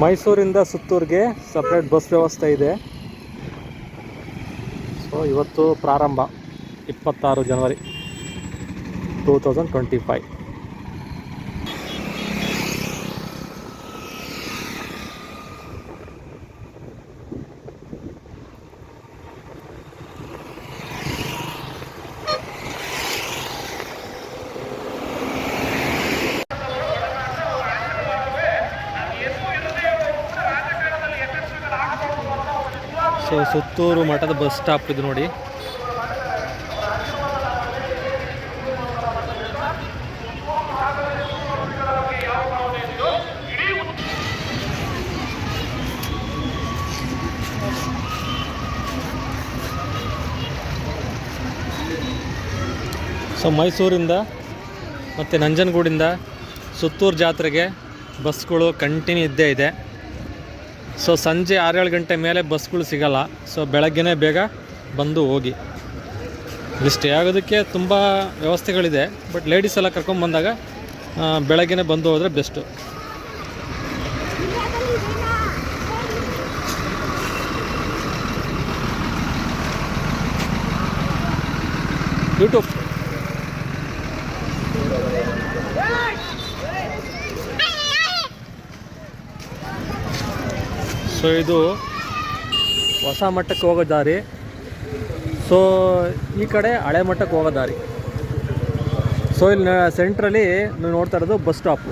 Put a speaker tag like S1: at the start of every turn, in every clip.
S1: ಮೈಸೂರಿಂದ ಸುತ್ತೂರಿಗೆ separate bus ವ್ಯವಸ್ಥೆ ಇದೆ. ಸೊ ಇವತ್ತು ಪ್ರಾರಂಭ 26 ಜನವರಿ 2025. ಸೊ ಸುತ್ತೂರು ಮಠದ ಬಸ್ ಸ್ಟಾಪ್ ಇದು ನೋಡಿ. ಸೊ ಮೈಸೂರಿಂದ ಮತ್ತು ನಂಜನಗೂಡಿಂದ ಸುತ್ತೂರು ಜಾತ್ರೆಗೆ ಬಸ್ಗಳು ಕಂಟಿನ್ಯೂ ಇದ್ದೇ ಇದೆ. ಸೊ ಸಂಜೆ 6-7 ಗಂಟೆ ಮೇಲೆ ಬಸ್ಗಳು ಸಿಗೋಲ್ಲ. ಸೊ ಬೆಳಗ್ಗೆನೇ ಬೇಗ ಬಂದು ಹೋಗಿ. ಇಲ್ಲಿ ಸ್ಟೇ ಆಗೋದಕ್ಕೆ ತುಂಬ ವ್ಯವಸ್ಥೆಗಳಿದೆ. ಬಟ್ ಲೇಡೀಸ್ ಎಲ್ಲ ಕರ್ಕೊಂಬಂದಾಗ ಬೆಳಗ್ಗೆನೇ ಬಂದು ಹೋದರೆ ಬೆಸ್ಟು. ಯೂಟ್ಯೂಬ್ ಸೊ ಇದು ಹೊಸ ಮಠಕ್ಕೆ ಹೋಗೋ ದಾರಿ. ಸೊ ಈ ಕಡೆ ಹಳೆ ಮಠಕ್ಕೆ ಹೋಗೋ ದಾರಿ. ಸೊ ಇಲ್ಲಿ ಸೆಂಟ್ರಲ್ಲಿ ನೀವು ನೋಡ್ತಾ ಇರೋದು ಬಸ್ ಸ್ಟಾಪು.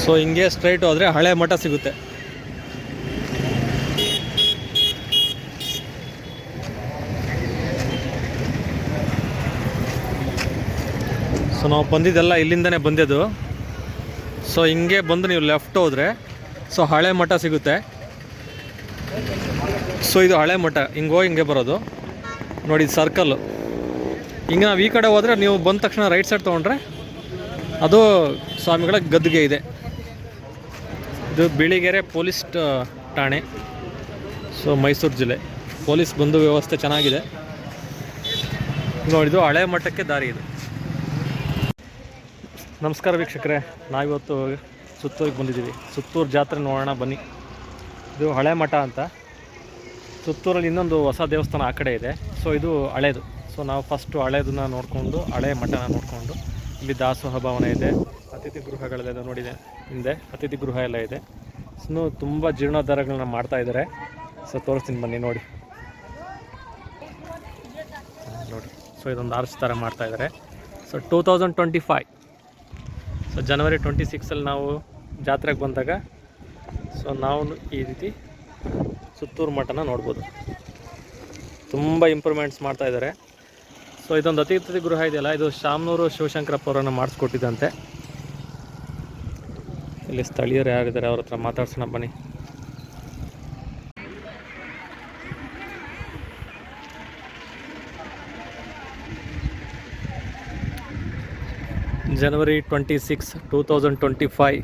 S1: ಸೊ ಹಿಂಗೆ ಸ್ಟ್ರೈಟ್ ಹೋದರೆ ಹಳೆ ಮಠ ಸಿಗುತ್ತೆ. ಸೊ ನಾವು ಬಂದಿದ್ದೆಲ್ಲ ಇಲ್ಲಿಂದನೇ ಬಂದಿದ್ದು. ಸೊ ಹಿಂಗೆ ಬಂದು ನೀವು ಲೆಫ್ಟ್ ಹೋದರೆ ಸೊ ಹಳೆ ಮಠ ಸಿಗುತ್ತೆ. ಸೊ ಇದು ಹಳೆ ಮಠ. ಹಿಂಗೆ ಹೋಗಿ ಹಿಂಗೆ ಬರೋದು ನೋಡಿ, ಸರ್ಕಲ್ಲು. ಹಿಂಗೆ ನಾವು ಈ ಕಡೆ ಹೋದರೆ ನೀವು ಬಂದ ತಕ್ಷಣ ರೈಟ್ ಸೈಡ್ ತೊಗೊಂಡ್ರೆ ಅದು ಸ್ವಾಮಿಗಳ ಗದ್ದುಗೆ ಇದೆ. ಇದು ಬಿಳಿಗೆರೆ ಪೊಲೀಸ್ ಠಾಣೆ. ಸೊ ಮೈಸೂರು ಜಿಲ್ಲೆ ಪೊಲೀಸ್ ಬಂದು ವ್ಯವಸ್ಥೆ ಚೆನ್ನಾಗಿದೆ ನೋಡಿದ್ದು. ಹಳೆ ಮಠಕ್ಕೆ ದಾರಿ ಇದು. ನಮಸ್ಕಾರ ವೀಕ್ಷಕರೇ, ನಾವಿವತ್ತು ಸುತ್ತೂರಿಗೆ ಬಂದಿದ್ದೀವಿ. ಸುತ್ತೂರು ಜಾತ್ರೆ ನೋಡೋಣ ಬನ್ನಿ. ಇದು ಹಳೆ ಮಠ ಅಂತ. ಸುತ್ತೂರಲ್ಲಿ ಇನ್ನೊಂದು ಹೊಸ ದೇವಸ್ಥಾನ ಆ ಕಡೆ ಇದೆ. ಸೊ ಇದು ಹಳೇದು. ಸೊ ನಾವು ಫಸ್ಟು ಹಳೇದನ್ನ ನೋಡಿಕೊಂಡು, ಹಳೆ ಮಠನ ನೋಡಿಕೊಂಡು, ಇಲ್ಲಿ ದಾಸೋಹ ಭವನ ಇದೆ, ಅತಿಥಿ ಗೃಹಗಳೆಲ್ಲ ನೋಡಿದೆ. ಹಿಂದೆ ಅತಿಥಿ ಗೃಹ ಎಲ್ಲ ಇದೆ. ಇನ್ನೂ ತುಂಬ ಜೀರ್ಣೋದ್ಧಾರಗಳನ್ನ ಮಾಡ್ತಾಯಿದ್ದಾರೆ. ಸೊ ತೋರಿಸ್ತೀನಿ ಬನ್ನಿ ನೋಡಿ. ಸೊ ಇದೊಂದು ಆರ್ಚ್ ಥರ ಮಾಡ್ತಾಯಿದ್ದಾರೆ. ಸೊ 2025 ಸೊ ಜನವರಿ 26 ನಾವು ಜಾತ್ರೆಗೆ ಬಂದಾಗ ಸೊ ನಾವು ಈ ರೀತಿ ಸುತ್ತೂರು ಮಠನ ನೋಡ್ಬೋದು. ತುಂಬ ಇಂಪ್ರೂವ್ಮೆಂಟ್ಸ್ ಮಾಡ್ತಾಯಿದ್ದಾರೆ. ಸೊ ಇದೊಂದು ಅತಿಥಿ ಗೃಹ ಇದೆಯಲ್ಲ, ಇದು ಶಾಮನೂರು ಶಿವಶಂಕರಪ್ಪ ಅವರನ್ನು ಮಾಡಿಸ್ಕೊಟ್ಟಿದ್ದಂತೆ. ಇಲ್ಲಿ ಸ್ಥಳೀಯರು ಯಾರಿದ್ದಾರೆ ಅವ್ರ ಹತ್ರ ಮಾತಾಡ್ಸೋಣ ಬನ್ನಿ. ಜನವರಿ 26, 2025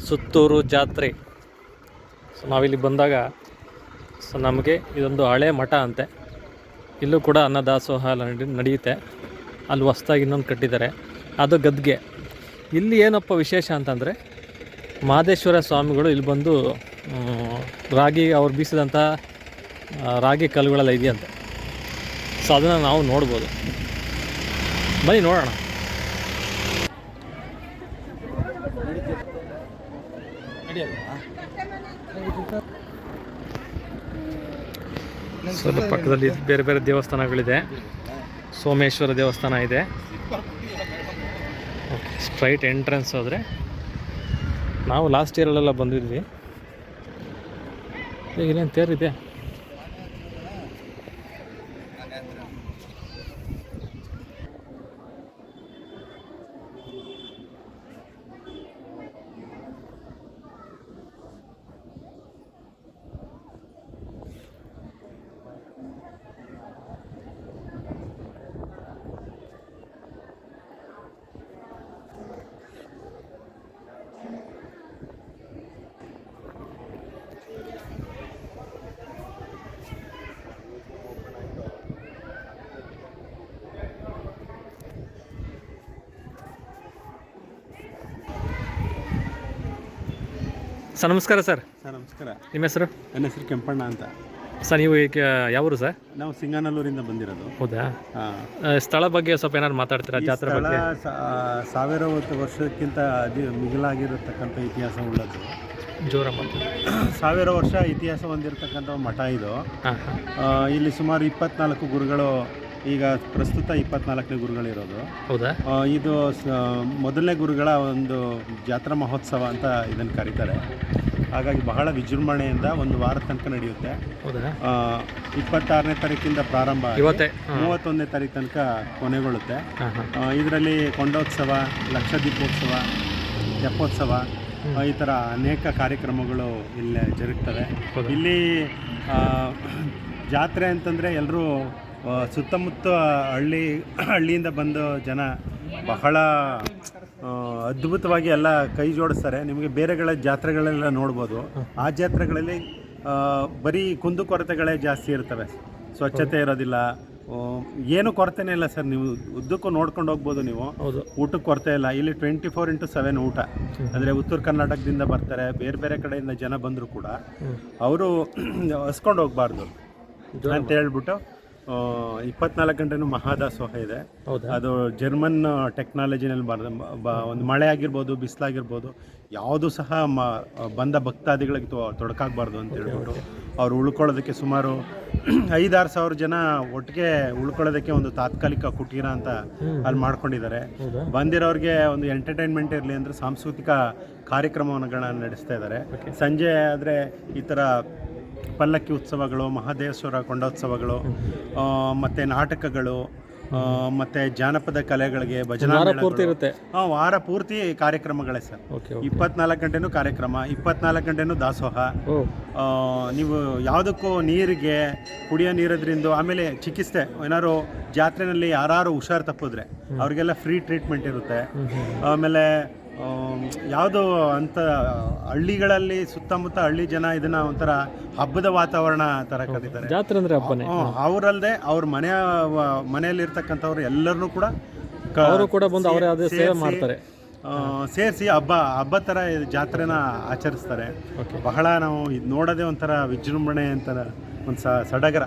S1: ಸುತ್ತೂರು ಜಾತ್ರೆ. ಸೊ ನಾವಿಲ್ಲಿ ಬಂದಾಗ ಸೊ ನಮಗೆ ಇದೊಂದು ಹಳೆ ಮಠ ಅಂತೆ. ಇಲ್ಲೂ ಕೂಡ ಅನ್ನದಾಸೋಹ ನಡೆಯುತ್ತೆ. ಅಲ್ಲಿ ಹೊಸ್ದಾಗಿ ಇನ್ನೊಂದು ಕಟ್ಟಿದ್ದಾರೆ, ಅದು ಗದ್ಗೆ. ಇಲ್ಲಿ ಏನಪ್ಪ ವಿಶೇಷ ಅಂತಂದರೆ, ಮಹದೇಶ್ವರ ಸ್ವಾಮಿಗಳು ಇಲ್ಲಿ ಬಂದು ರಾಗಿ ಅವ್ರು ಬೀಸಿದಂಥ ರಾಗಿ ಕಲ್ಲುಗಳೆಲ್ಲ ಇದೆಯಂತೆ. ಸೊ ಅದನ್ನು ನಾವು ನೋಡ್ಬೋದು. ಬನ್ನಿ ನೋಡೋಣ. ಸೊ ಪಕ್ಕದಲ್ಲಿ ಬೇರೆ ಬೇರೆ ದೇವಸ್ಥಾನಗಳಿದೆ. ಸೋಮೇಶ್ವರ ದೇವಸ್ಥಾನ ಇದೆ. ಸ್ಟ್ರೈಟ್ ಎಂಟ್ರೆನ್ಸ್ ಹೋದರೆ, ನಾವು ಲಾಸ್ಟ್ ಇಯರಲ್ಲೆಲ್ಲ ಬಂದಿದ್ವಿ. ಈಗ ಏನೇನು ತೇರಿದೆ. ಸರ್ ನಮಸ್ಕಾರ ಸರ್.
S2: ಸರ್ ನಮಸ್ಕಾರ.
S1: ನಿಮ್ಮ ಹೆಸರು?
S2: ನನ್ನ ಹೆಸರು ಕೆಂಪಣ್ಣ ಅಂತ.
S1: ಸರ್ ನೀವು ಈಗ ಯಾವರು ಸರ್?
S2: ನಾವು ಸಿಂಗಾನಲ್ಲೂರಿಂದ ಬಂದಿರೋದು.
S1: ಹೌದಾ? ಸ್ಥಳ ಬಗ್ಗೆ ಸ್ವಲ್ಪ ಏನಾದ್ರು ಮಾತಾಡ್ತೀರಾ? ಜಾತ್ರೆ ಬಗ್ಗೆ?
S2: ಸಾವಿರ ವರ್ಷಕ್ಕಿಂತ ಮಿಗಿಲಾಗಿರತಕ್ಕಂಥ ಇತಿಹಾಸ ಉಳ್ಳದ್ದು.
S1: ಜೋರ ಮಾತು.
S2: 1000 ವರ್ಷ ಇತಿಹಾಸ ಹೊಂದಿರತಕ್ಕಂಥ ಮಠ ಇದು. ಇಲ್ಲಿ ಸುಮಾರು 24 ಗುರುಗಳು, ಈಗ ಪ್ರಸ್ತುತ 24ನೇ ಗುರುಗಳಿರೋದು.
S1: ಹೌದಾ?
S2: ಇದು ಮೊದಲನೇ ಗುರುಗಳ ಒಂದು ಜಾತ್ರಾ ಮಹೋತ್ಸವ ಅಂತ ಇದನ್ನು ಕರೀತಾರೆ. ಹಾಗಾಗಿ ಬಹಳ ವಿಜೃಂಭಣೆಯಿಂದ ಒಂದು ವಾರ ತನಕ ನಡೆಯುತ್ತೆ. 26ನೇ ತಾರೀಕಿಂದ ಪ್ರಾರಂಭ, 31ನೇ ತಾರೀಕು ತನಕ ಕೊನೆಗೊಳ್ಳುತ್ತೆ. ಇದರಲ್ಲಿ ಕೊಂಡೋತ್ಸವ, ಲಕ್ಷ ದೀಪೋತ್ಸವ, ತೆಪ್ಪೋತ್ಸವ, ಈ ಥರ ಅನೇಕ ಕಾರ್ಯಕ್ರಮಗಳು ಇಲ್ಲಿ ಜರುಗ್ತವೆ. ಇಲ್ಲಿ ಜಾತ್ರೆ ಅಂತಂದರೆ ಎಲ್ಲರೂ ಸುತ್ತಮುತ್ತ ಹಳ್ಳಿಯಿಂದ ಬಂದು ಜನ ಬಹಳ ಅದ್ಭುತವಾಗಿ ಎಲ್ಲ ಕೈ ಜೋಡಿಸ್ತಾರೆ. ನಿಮಗೆ ಬೇರೆಗಳ ಜಾತ್ರೆಗಳೆಲ್ಲ ನೋಡ್ಬೋದು. ಆ ಜಾತ್ರೆಗಳಲ್ಲಿ ಬರೀ ಕುಂದುಕೊರತೆಗಳೇ ಜಾಸ್ತಿ ಇರ್ತವೆ. ಸ್ವಚ್ಛತೆ ಇರೋದಿಲ್ಲ, ಏನು ಕೊರತೆನೇ ಇಲ್ಲ ಸರ್. ನೀವು ಉದ್ದಕ್ಕೂ ನೋಡ್ಕೊಂಡು ಹೋಗ್ಬೋದು. ನೀವು ಊಟಕ್ಕೆ ಕೊರತೆ ಇಲ್ಲ. ಇಲ್ಲಿ 24x7 ಊಟ. ಅಂದರೆ ಉತ್ತರ ಕರ್ನಾಟಕದಿಂದ ಬರ್ತಾರೆ, ಬೇರೆ ಬೇರೆ ಕಡೆಯಿಂದ ಜನ ಬಂದರೂ ಕೂಡ ಅವರು ಹಸ್ಕೊಂಡು ಹೋಗ್ಬಾರ್ದು ಅಂತ ಹೇಳ್ಬಿಟ್ಟು 24 ಗಂಟೆನೂ ಮಹಾದಾಸೋಹ ಇದೆ. ಅದು ಜರ್ಮನ್ ಟೆಕ್ನಾಲಜಿನಲ್ಲಿ ಒಂದು ಮಳೆ ಆಗಿರ್ಬೋದು, ಬಿಸಿಲಾಗಿರ್ಬೋದು, ಯಾವುದು ಸಹ ಬಂದ ಭಕ್ತಾದಿಗಳಿಗೆ ತೊಡಕಾಗಬಾರ್ದು ಅಂತ ಹೇಳ್ಬಿಟ್ಟು ಅವ್ರು ಉಳ್ಕೊಳ್ಳೋದಕ್ಕೆ ಸುಮಾರು 5-6 ಸಾವಿರ ಜನ ಒಟ್ಟಿಗೆ ಉಳ್ಕೊಳ್ಳೋದಕ್ಕೆ ಒಂದು ತಾತ್ಕಾಲಿಕ ಕುಟೀರ ಅಂತ ಅಲ್ಲಿ ಮಾಡ್ಕೊಂಡಿದ್ದಾರೆ. ಬಂದಿರೋರಿಗೆ ಒಂದು ಎಂಟರ್ಟೈನ್ಮೆಂಟ್ ಇರಲಿ ಅಂದರೆ ಸಾಂಸ್ಕೃತಿಕ ಕಾರ್ಯಕ್ರಮಗಳನ್ನು ನಡೆಸ್ತಾ ಇದ್ದಾರೆ. ಸಂಜೆ ಆದರೆ ಈ ಥರ ಪಲ್ಲಕ್ಕಿ ಉತ್ಸವಗಳು, ಮಹದೇಶ್ವರ ಕೊಂಡೋತ್ಸವಗಳು, ಮತ್ತು ನಾಟಕಗಳು, ಮತ್ತು ಜಾನಪದ ಕಲೆಗಳಿಗೆ ಭಜನಾ ಇರುತ್ತೆ. ವಾರ ಪೂರ್ತಿ ಕಾರ್ಯಕ್ರಮಗಳೇ ಸರ್. 24 ಗಂಟೆನೂ ಕಾರ್ಯಕ್ರಮ, 24 ಗಂಟೆನೂ ದಾಸೋಹ. ನೀವು ಯಾವುದಕ್ಕೂ ನೀರಿಗೆ, ಕುಡಿಯೋ ನೀರದ್ರಿಂದ, ಆಮೇಲೆ ಚಿಕಿತ್ಸೆ ಏನಾದ್ರು ಜಾತ್ರೆಯಲ್ಲಿ ಯಾರು ಹುಷಾರು ತಪ್ಪಿದ್ರೆ ಅವ್ರಿಗೆಲ್ಲ ಫ್ರೀ ಟ್ರೀಟ್ಮೆಂಟ್ ಇರುತ್ತೆ. ಆಮೇಲೆ ಯಾವುದು ಅಂತ ಹಳ್ಳಿಗಳಲ್ಲಿ ಸುತ್ತಮುತ್ತ ಹಳ್ಳಿ ಜನ ಇದನ್ನ ಒಂಥರ ಹಬ್ಬದ ವಾತಾವರಣ ಥರ ಕರೀತಾರೆ.
S1: ಜಾತ್ರೆ ಅಂದರೆ ಹಬ್ಬನೇ.
S2: ಅವರಲ್ಲದೆ ಅವ್ರ ಮನೆಯಲ್ಲಿರ್ತಕ್ಕಂಥವ್ರು ಎಲ್ಲರನ್ನೂ ಕೂಡ
S1: ಅವರು ಕೂಡ ಬಂದು ಅವರೇ ಅದೇ ಸೇವೆ ಮಾಡ್ತಾರೆ,
S2: ಸೇರಿಸಿ ಹಬ್ಬ ಥರ ಜಾತ್ರೆನ ಆಚರಿಸ್ತಾರೆ. ಬಹಳ ನಾವು ಇದು ನೋಡೋದೇ ಒಂಥರ ವಿಜೃಂಭಣೆ ಅಂತ ಒಂದು ಸಡಗರ.